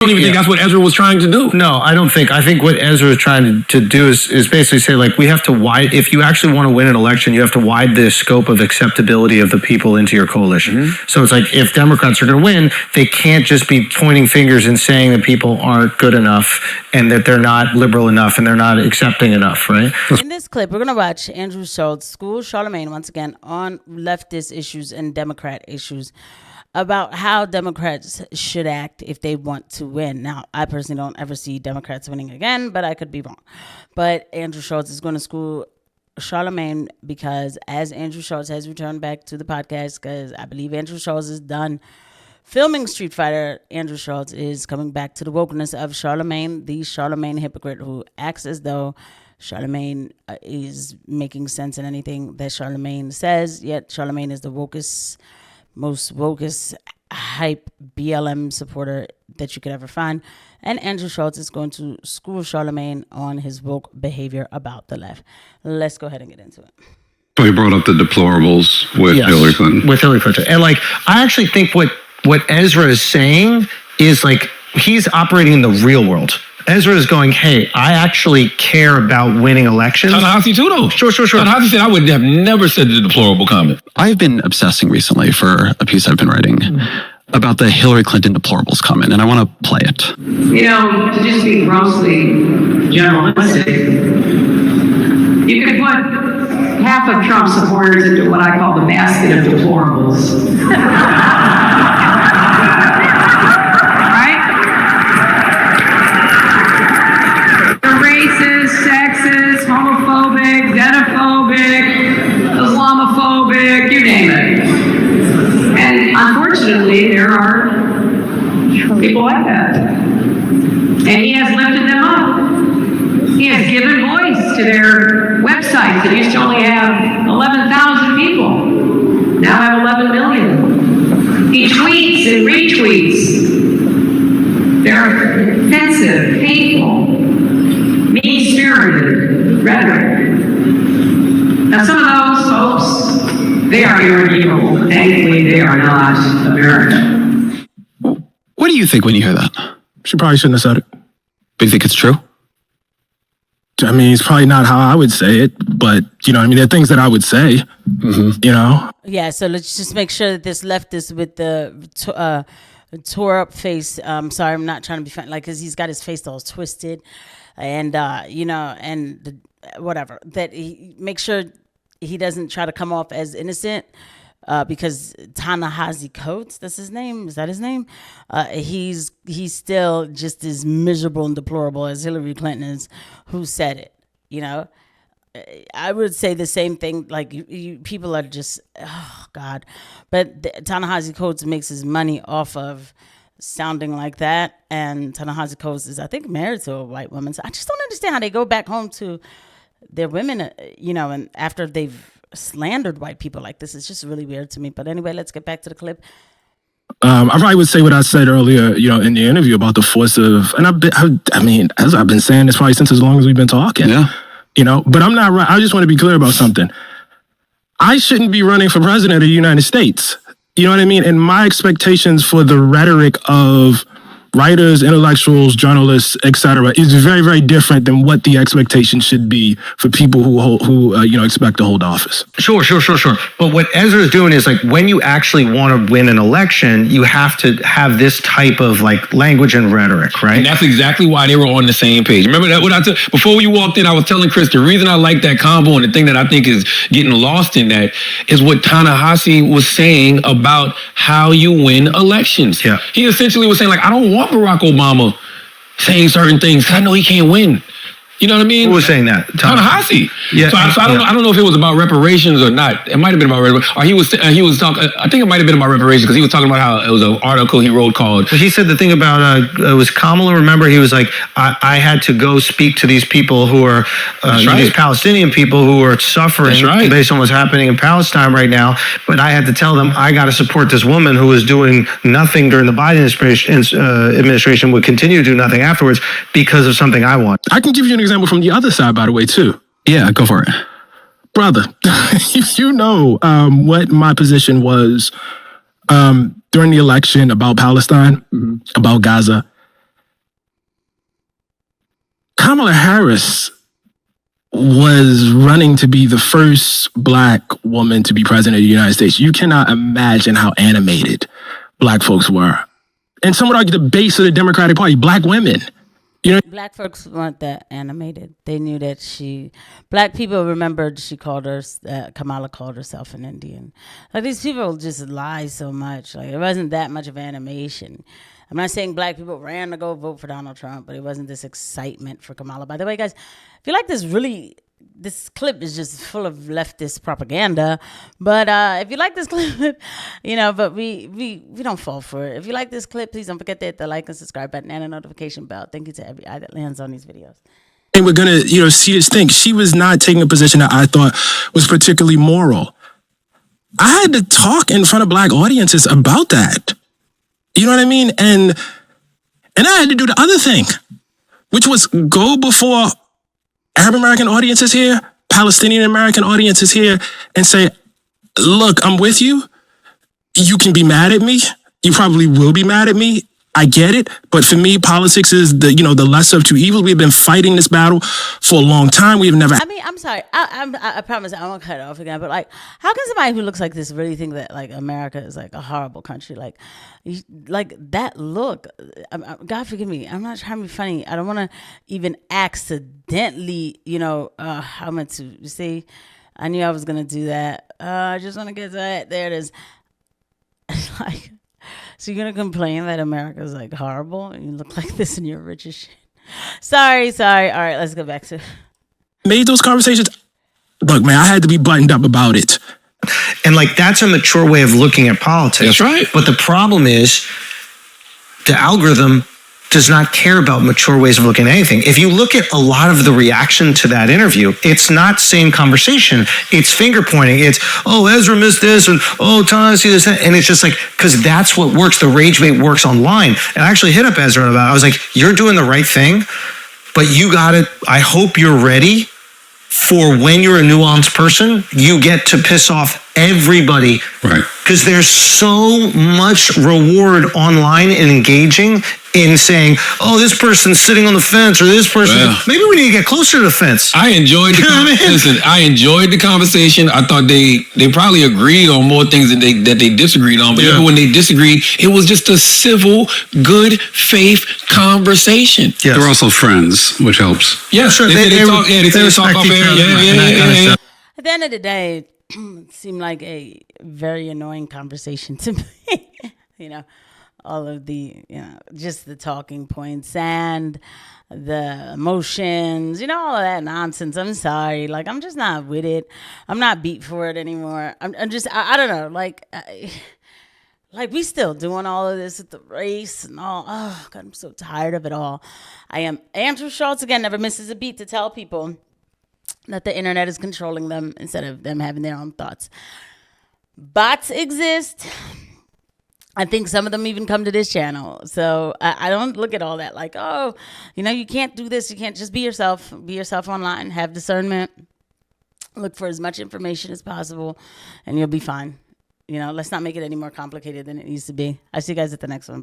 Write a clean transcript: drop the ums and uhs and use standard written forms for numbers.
don't even think that's what Ezra was trying to do. No, I don't think. I think what Ezra is trying to do is basically say, like, we have to widen. If you actually want to win an election, you have to widen the scope of acceptability of the people into your coalition. Mm-hmm. So it's like, if Democrats are going to win, they can't just be pointing fingers and saying that people aren't good enough and that they're not liberal enough and they're not accepting enough, right? In this clip, we're going to watch Andrew Schulz school Charlamagne once again on leftist issues and Democrat issues, about how Democrats should act if they want to win. Now, I personally don't ever see Democrats winning again, but I could be wrong. But Andrew Schulz is going to school Charlamagne because, as Andrew Schulz has returned back to the podcast, because I believe Andrew Schulz is done filming Street Fighter, Andrew Schulz is coming back to the wokeness of Charlamagne, the Charlamagne hypocrite who acts as though Charlamagne is making sense in anything that Charlamagne says, yet Charlamagne is the most wokest hype BLM supporter that you could ever find. And Andrew Schulz is going to school Charlamagne on his woke behavior about the left. Let's go ahead and get into it. So he brought up the deplorables with Hillary Clinton. With Hillary Clinton. And like, I actually think what Ezra is saying is like, he's operating in the real world. Ezra is going, hey, I actually care about winning elections. Ta-Nehisi too, though. Sure. Ta-Nehisi said I would have never said the deplorable comment. I've been obsessing recently for a piece I've been writing about the Hillary Clinton deplorables comment, and I want to play it. You know, to just be grossly generalistic, you could put half of Trump supporters into what I call the basket of deplorables. Racist, sexist, homophobic, xenophobic, Islamophobic, you name it. And unfortunately, there are people like that. And he has lifted them up. He has given voice to their websites that used to only have 11,000 people, now have 11 million. He tweets and retweets. They're offensive, hateful, mean-spirited rhetoric. Now, some of those folks, they are irredeemable. Thankfully, they are not American. What do you think when you hear that? She probably shouldn't have said it. Do you think it's true? I mean, it's probably not how I would say it, but, you know, I mean, there are things that I would say, you know? Yeah, so let's just make sure that this leftist with the tore up face, sorry, I'm not trying to be funny, like, because he's got his face all twisted. And, you know, and whatever, that he makes sure he doesn't try to come off as innocent because Ta-Nehisi Coates, that's his name. Is that his name? He's still just as miserable and deplorable as Hillary Clinton is, who said it, you know? I would say the same thing. Like, you people are just, oh, God. But Ta-Nehisi Coates makes his money off of sounding like that, and Ta-Nehisi Coates is, I think, married to a white woman. So I just don't understand how they go back home to their women, you know, and after they've slandered white people like this. It's just really weird to me. But anyway, let's get back to the clip. I probably would say what I said earlier, you know, in the interview about the force of, and I mean, as I've been saying this probably since as long as we've been talking, you know, but I'm not right. I just want to be clear about something. I shouldn't be running for president of the United States. You know what I mean? And my expectations for the rhetoric of writers, intellectuals, journalists, etc., is very, very different than what the expectation should be for people who you know, expect to hold office. Sure. But what Ezra is doing is, like, when you actually want to win an election, you have to have this type of, like, language and rhetoric, right? And that's exactly why they were on the same page. Remember that? What I told before you walked in, I was telling Chris the reason I like that combo, and the thing that I think is getting lost in that is what Ta-Nehisi was saying about how you win elections. Yeah. He essentially was saying, like, I don't want Barack Obama saying certain things because I know he can't win. You know what I mean? Who was saying that? Ta-Nehisi. Yeah. So I don't know if it was about reparations or not. It might have been about reparations. Or he was talking. I think it might have been about reparations because he was talking about how it was an article he wrote called. Well, he said the thing about it was Kamala. Remember, he was like, I had to go speak to these people who are these Palestinian people who are suffering based on what's happening in Palestine right now. But I had to tell them I got to support this woman who was doing nothing during the Biden administration, would continue to do nothing afterwards because of something I want. I can give you an example from the other side, by the way, too. Yeah, go for it. Brother, you know what my position was during the election about Palestine, about Gaza. Kamala Harris was running to be the first black woman to be president of the United States, you cannot imagine how animated black folks were. And some would argue the base of the Democratic Party, black women. You know, black folks weren't that animated. They knew that black people remembered Kamala called herself an Indian. Like, these people just lie so much. Like, it wasn't that much of animation. I'm not saying black people ran to go vote for Donald Trump, but it wasn't this excitement for Kamala. By the way, guys, I feel like this clip is just full of leftist propaganda. But if you like this clip, but we don't fall for it. If you like this clip, please don't forget to hit the like and subscribe button and a notification bell. Thank you to every eye that lands on these videos. And we're going to, see this thing. She was not taking a position that I thought was particularly moral. I had to talk in front of black audiences about that. You know what I mean? And I had to do the other thing, which was go before Arab American audiences here, Palestinian American audiences here, and say, look, I'm with you. You can be mad at me. You probably will be mad at me. I get it. But for me, politics is the lesser of two evils. We've been fighting this battle for a long time. We've never. I mean, I'm sorry. I promise I won't cut it off again. But how can somebody who looks like this really think that America is a horrible country? That look. God forgive me. I'm not trying to be funny. I don't want to even accidentally. How much to say? I knew I was gonna do that. I just want to get to that. There it is. So you're going to complain that America's horrible and you look like this and you're rich as shit? Sorry. All right, let's go back to... Made those conversations. Look, man, I had to be buttoned up about it. And that's a mature way of looking at politics. That's right. But the problem is the algorithm does not care about mature ways of looking at anything. If you look at a lot of the reaction to that interview, it's not same conversation. It's finger pointing. It's, oh, Ezra missed this, and oh, Ta-Nehisi this, and it's just because that's what works. The rage bait works online. And I actually hit up Ezra about it. I was like, you're doing the right thing, but you got it. I hope you're ready for when you're a nuanced person, you get to piss off everybody. Right. Because there's so much reward online in engaging in saying, oh, this person's sitting on the fence, or this person, maybe we need to get closer to the fence. I enjoyed I enjoyed the conversation. I thought they probably agreed on more things that they disagreed on, but even when they disagreed, it was just a civil, good faith conversation. Yes. They're also friends, which helps. Yeah, sure. They talk off air. Yeah. At the end of the day, it seemed like a very annoying conversation to me. All of the, just the talking points and the emotions, all of that nonsense. I'm sorry. I'm just not with it. I'm not beat for it anymore. I'm just, I don't know. We still doing all of this with the race and all. Oh, God, I'm so tired of it all. I am Andrew Schulz, again, never misses a beat to tell people that the internet is controlling them instead of them having their own thoughts. Bots exist. I think some of them even come to this channel. So I don't look at all that you can't do this. You can't just be yourself. Be yourself online. Have discernment. Look for as much information as possible and you'll be fine. Let's not make it any more complicated than it needs to be. I see you guys at the next one.